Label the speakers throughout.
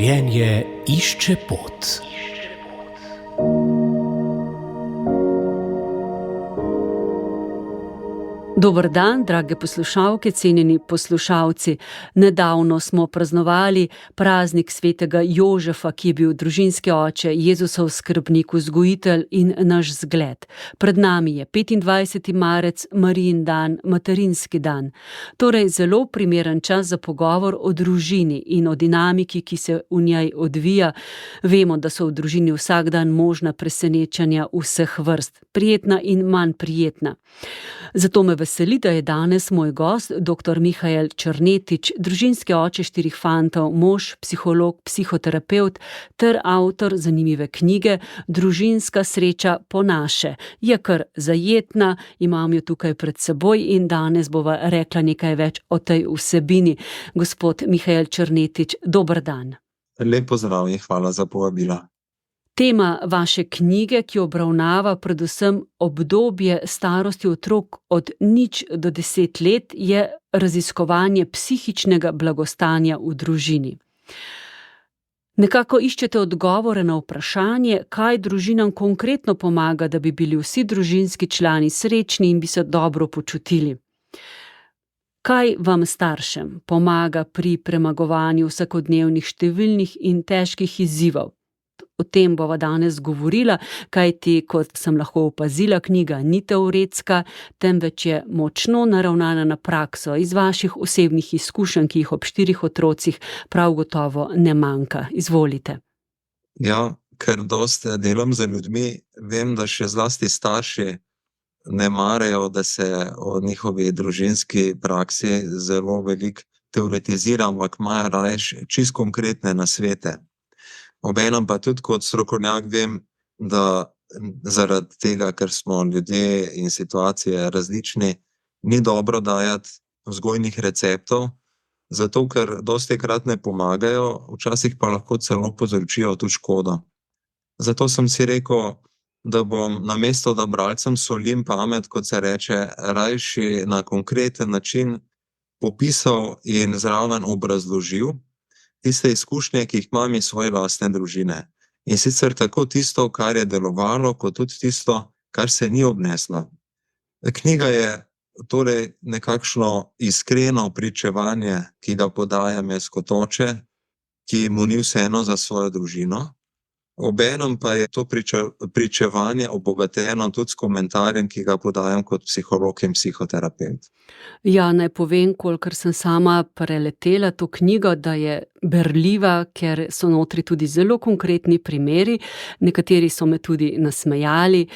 Speaker 1: Življenje išče pot.
Speaker 2: Dober dan, drage poslušalke, cenjeni poslušalci. Nedavno smo praznovali praznik svetega Jožefa, ki je bil družinski oče, Jezusov skrbnik, vzgojitelj in naš zgled. Pred nami je 25. marec, Marijin dan, materinski dan. Torej zelo primeren čas za pogovor o družini in o dinamiki, ki se v njej odvija. Vemo, da so v družini vsak dan možna presenečenja vseh vrst, prijetna in manj prijetna. Zato me veseli, da je danes moj gost, dr. Mihael Črnetič, družinski oče 4 fantov, mož, psiholog, psihoterapevt ter avtor zanimive knjige Družinska sreča po naše. Je kar zajetna, imam jo tukaj pred seboj in danes bova rekla nekaj več o tej vsebini. Gospod Mihael Črnetič, dober dan.
Speaker 3: Lep pozdrav in hvala za povabilo.
Speaker 2: Tema vaše knjige, ki obravnava predvsem obdobje starosti otrok od 0 do 10 let, je raziskovanje psihičnega blagostanja v družini. Nekako iščete odgovore na vprašanje, kaj družinam konkretno pomaga, da bi bili vsi družinski člani srečni in bi se dobro počutili. Kaj vam staršem pomaga pri premagovanju vsakodnevnih številnih in težkih izzivov? O tem bova danes govorila, kajti, kot sem lahko opazila, knjiga ni teoretska, temveč je močno naravnana na prakso iz vaših osebnih izkušenj, ki jih ob 4 otrocih prav gotovo ne manjka. Izvolite.
Speaker 3: Ja, ker dosti delam z ljudmi, vem, da še zlasti starši ne marajo, da se o njihovi družinski praksi zelo veliko teoretizira, ampak imajo raje čisto konkretne nasvete. Obenem pa tudi kot strokovnjak vem, da zaradi tega, ker smo ljudje in situacije različni, ni dobro dajati vzgojnih receptov, zato ker dostikrat ne pomagajo, včasih pa lahko celo povzročijo tudi škodo. Zato sem si rekel, da bom namesto, da bralcem solim pamet, kot se reče, rajši na konkreten način popisal in zraven obrazložil tiste izkušnje, ki jih imam iz svoje lastne družine. In sicer tako tisto, kar je delovalo, kot tudi tisto, kar se ni obneslo. Knjiga je torej nekakšno iskreno pričevanje, ki ga podajam jaz kot oče, ki mu ni vseeno za svojo družino. Obenem pa je to pričevanje obogateno tudi s komentarjem, ki ga podajam kot psiholog in psihoterapevt.
Speaker 2: Ja, naj povem, kolikor sem sama preletela to knjigo, da je berljiva, ker so notri tudi zelo konkretni primeri, nekateri so me tudi nasmejali.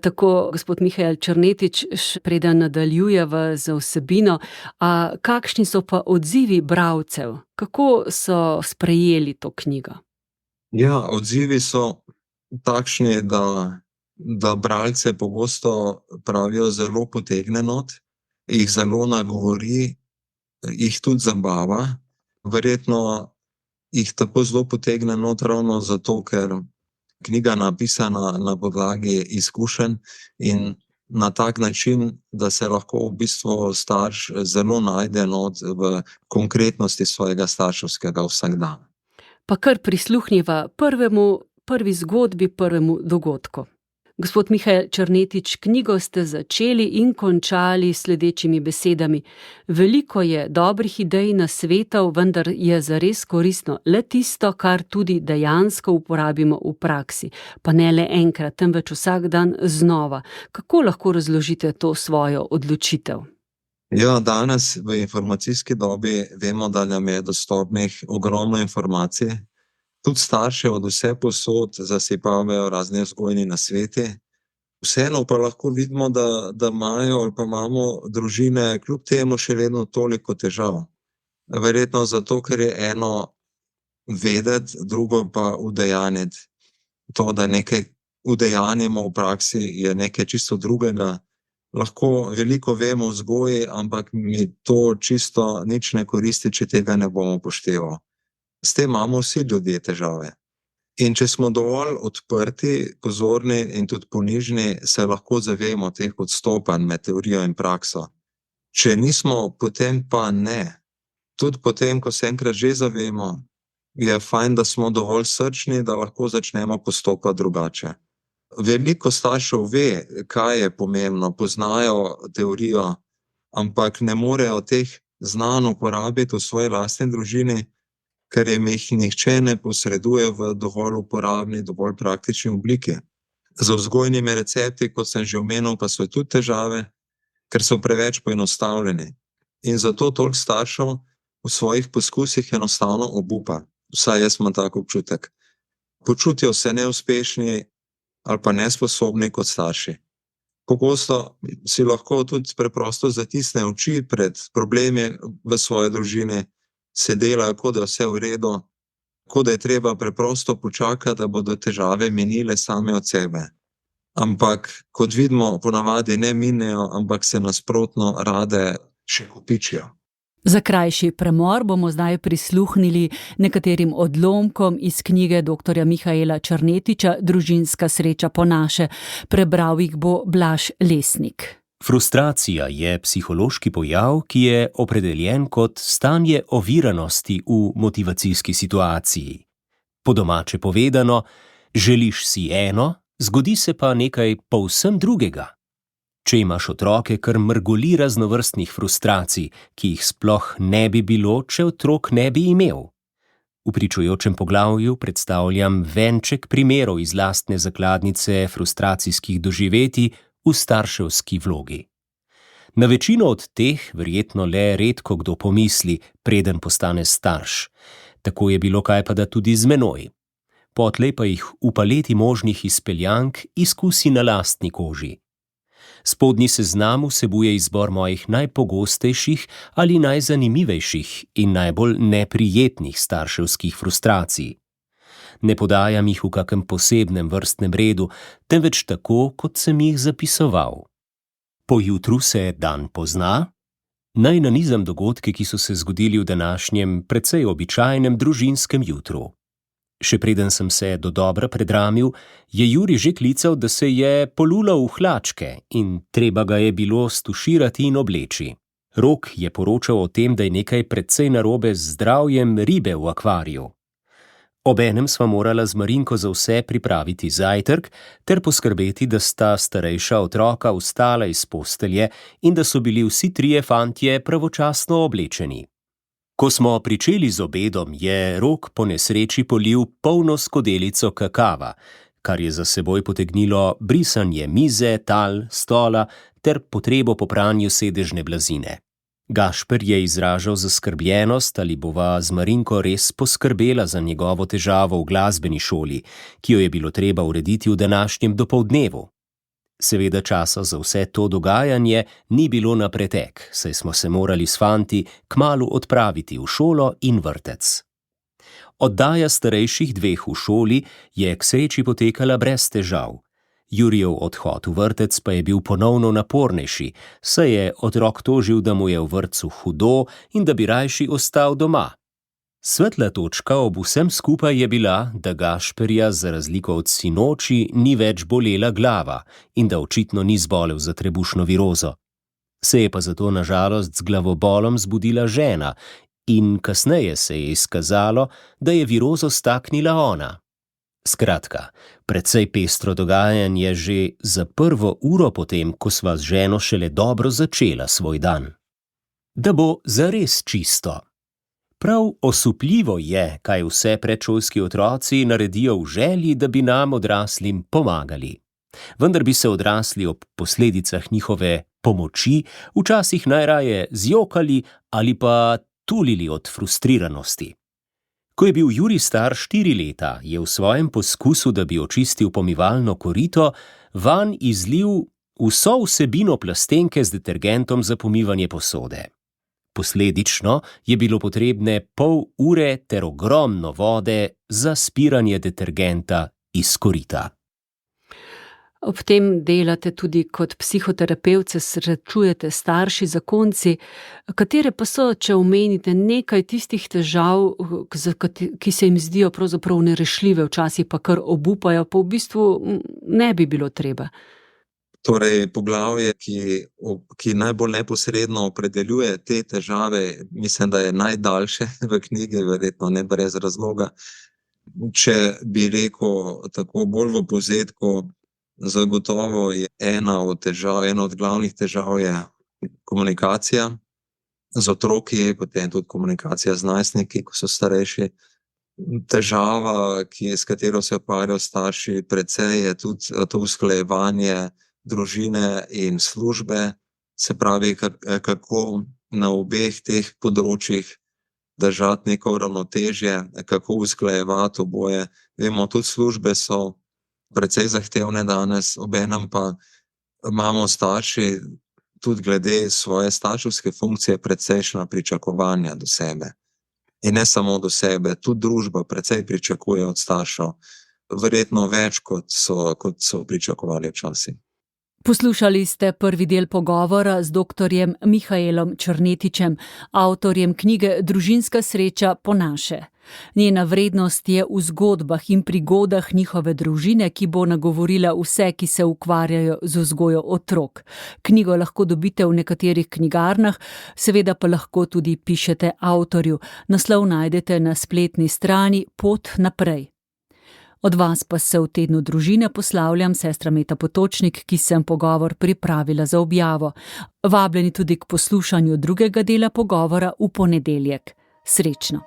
Speaker 2: Tako, gospod Mihael Črnetič, preden nadaljujeva z vsebino, kakšni so pa odzivi bralcev? Kako so sprejeli to knjigo?
Speaker 3: Ja, odzivi so takšni, da bralce pogosto pravijo zelo potegne not, jih zelo nagovori, jih tudi zabava. Verjetno jih tako zelo potegne not ravno zato, ker knjiga napisana na podlagi izkušenj in na tak način, da se lahko v bistvu starš zelo najde not v konkretnosti svojega starševskega vsakdana.
Speaker 2: Pa kar prisluhneva prvi zgodbi, prvemu dogodku. Gospod Mihael Črnetič, knjigo ste začeli in končali s sledečimi besedami. Veliko je dobrih idej, nasvetov, vendar je zares koristno le tisto, kar tudi dejansko uporabimo v praksi. Pa ne le enkrat, temveč vsak dan znova. Kako lahko razložite to svojo odločitev?
Speaker 3: Ja, danes v informacijski dobi vemo, da nam je dostopnih ogromno informacij. Tudi starši od vsepovsod zasipavajo razne vzgojni nasveti. Vseeno pa lahko vidimo, da imajo ali pa imamo družine kljub temu še vedno toliko težav. Verjetno zato, ker je eno vedeti, drugo pa udejanjiti. To, da nekaj udejanjimo v praksi, je nekaj čisto drugega. Lahko veliko vemo o vzgoji, ampak mi to čisto nič ne koristi, če tega ne bomo upoštevali. S tem imamo vsi ljudje težave. In če smo dovolj odprti, pozorni in tudi ponižni, se lahko zavemo teh odstopanj med teorijo in prakso. Če nismo, potem pa ne. Tudi potem, ko se enkrat že zavemo, je fajn, da smo dovolj srčni, da lahko začnemo postopati drugače. Veliko staršev ve, kaj je pomembno, poznajo teorijo, ampak ne morejo teh znanj uporabiti v svoji lastni družini, ker jim jih nihče ne posreduje v dovolj uporabni, dovolj praktični obliki. Z vzgojnimi recepti, kot sem že omenil, pa so tudi težave, ker so preveč poenostavljeni. In zato toliko staršev v svojih poskusih enostavno obupa. Vsaj jaz imam tak občutek. Počutijo se neuspešni ali pa nesposobni kot starši. Pogosto si lahko tudi preprosto zatisne oči pred problemi v svoji družini, se delajo, kot da je vse v redu, kot da je treba preprosto počakati, da bodo težave minile same od sebe. Ampak, kot vidimo, ponavadi ne minejo, ampak se nasprotno rade še kopičijo.
Speaker 2: Za krajši premor bomo zdaj prisluhnili nekaterim odlomkom iz knjige dr. Mihaela Črnetiča Družinska sreča po naše. Prebral jih bo Blaž Lesnik.
Speaker 1: Frustracija je psihološki pojav, ki je opredeljen kot stanje oviranosti v motivacijski situaciji. Po domače povedano, želiš si eno, zgodi se pa nekaj povsem drugega. Če imaš otroke, kar mrgoli raznovrstnih frustracij, ki jih sploh ne bi bilo, če otrok ne bi imel. V pričujočem poglavju predstavljam venček primerov iz lastne zakladnice frustracijskih doživetij v starševski vlogi. Na večino od teh verjetno le redko kdo pomisli, preden postane starš. Tako je bilo kajpada tudi z menoj. Potlej pa jih v paleti možnih izpeljank izkusi na lastni koži. Spodnji seznam vsebuje izbor mojih najpogostejših ali najzanimivejših in najbolj neprijetnih starševskih frustracij. Ne podajam jih v kakem posebnem vrstnem redu, temveč tako, kot sem jih zapisoval. Po jutru se dan pozna? Naj nanizam dogodke, ki so se zgodili v današnjem, precej običajnem družinskem jutru. Še preden sem se dodobra predramil, je Juri že klical, da se je polulal v hlačke in treba ga je bilo stuširati in obleči. Rok je poročal o tem, da je nekaj precej narobe z zdravjem ribe v akvariju. Obenem sva morala z Marinko za vse pripraviti zajtrk ter poskrbeti, da sta starejša otroka vstala iz postelje in da so bili vsi trije fantje pravočasno oblečeni. Ko smo pričeli z obedom, je Rok po nesreči polil polno skodelico kakava, kar je za seboj potegnilo brisanje mize, tal, stola ter potrebo po pranju sedežne blazine. Gašper je izražal zaskrbljenost, ali bova z Marinko res poskrbela za njegovo težavo v glasbeni šoli, ki jo je bilo treba urediti v današnjem dopoldnevu. Seveda časa za vse to dogajanje ni bilo na pretek, saj smo se morali s fanti kmalu odpraviti v šolo in vrtec. Oddaja starejših dveh v šoli je k sreči potekala brez težav. Jurijev odhod v vrtec pa je bil ponovno napornejši, saj je otrok tožil, da mu je v vrtcu hudo in da bi rajši ostal doma. Svetla točka ob vsem skupaj je bila, da Gašperja za razliko od sinoči ni več bolela glava in da očitno ni zbolel za trebušno virozo. Se je pa zato na žalost z glavobolom zbudila žena in kasneje se je izkazalo, da je virozo staknila ona. Skratka, precej pestro dogajanje že za prvo uro potem, ko sva z ženo šele dobro začela svoj dan. Da bo zares čisto. Prav osupljivo je, kaj vse predšolski otroci naredijo v želji, da bi nam odraslim pomagali. Vendar bi se odrasli ob posledicah njihove pomoči včasih najraje zjokali ali pa tulili od frustriranosti. Ko je bil Juri star 4 leta, je v svojem poskusu, da bi očistil pomivalno korito, vanj izlil vso vsebino plastenke z detergentom za pomivanje posode. Posledično je bilo potrebne pol ure ter ogromno vode za spiranje detergenta iz korita.
Speaker 2: Ob tem delate tudi kot psihoterapevt, se srečujete s starši, zakonci. Katere pa so, če omenite nekaj tistih težav, ki se jim zdijo pravzaprav nerešljive, včasih pa kar obupajo, pa v bistvu ne bi bilo treba?
Speaker 3: Torej, poglavje, ki najbolj neposredno opredeljuje te težave, mislim, da je najdaljše v knjigi, verjetno ne brez razloga. Če bi rekel tako bolj v povzetku, zagotovo je ena od glavnih težav je komunikacija z otroki, potem tudi komunikacija z najstniki, ko so starejši. Težava, s katero se ukvarjajo starši, precej je tudi to usklajevanje družine in službe, se pravi, kako na obeh teh področjih držati neko ravnotežje, kako usklajevati oboje. Vemo, tudi službe so precej zahtevne danes, obenem pa imamo starši tudi glede svoje starševske funkcije precejšnja pričakovanja do sebe. In ne samo do sebe, tudi družba precej pričakuje od staršev, verjetno več, kot so pričakovali včasih.
Speaker 2: Poslušali ste prvi del pogovora z doktorjem Mihaelom Črnetičem, avtorjem knjige Družinska sreča po naše. Njena vrednost je v zgodbah in prigodah njihove družine, ki bo nagovorila vse, ki se ukvarjajo z vzgojo otrok. Knjigo lahko dobite v nekaterih knjigarnah, seveda pa lahko tudi pišete avtorju. Naslov najdete na spletni strani Pot naprej. Od vas pa se v tednu družine poslavljam sestra Meta Potočnik, ki sem pogovor pripravila za objavo. Vabljeni tudi k poslušanju drugega dela pogovora v ponedeljek. Srečno!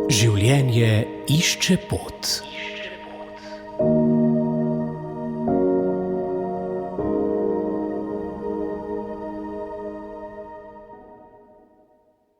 Speaker 1: Življenje išče pot.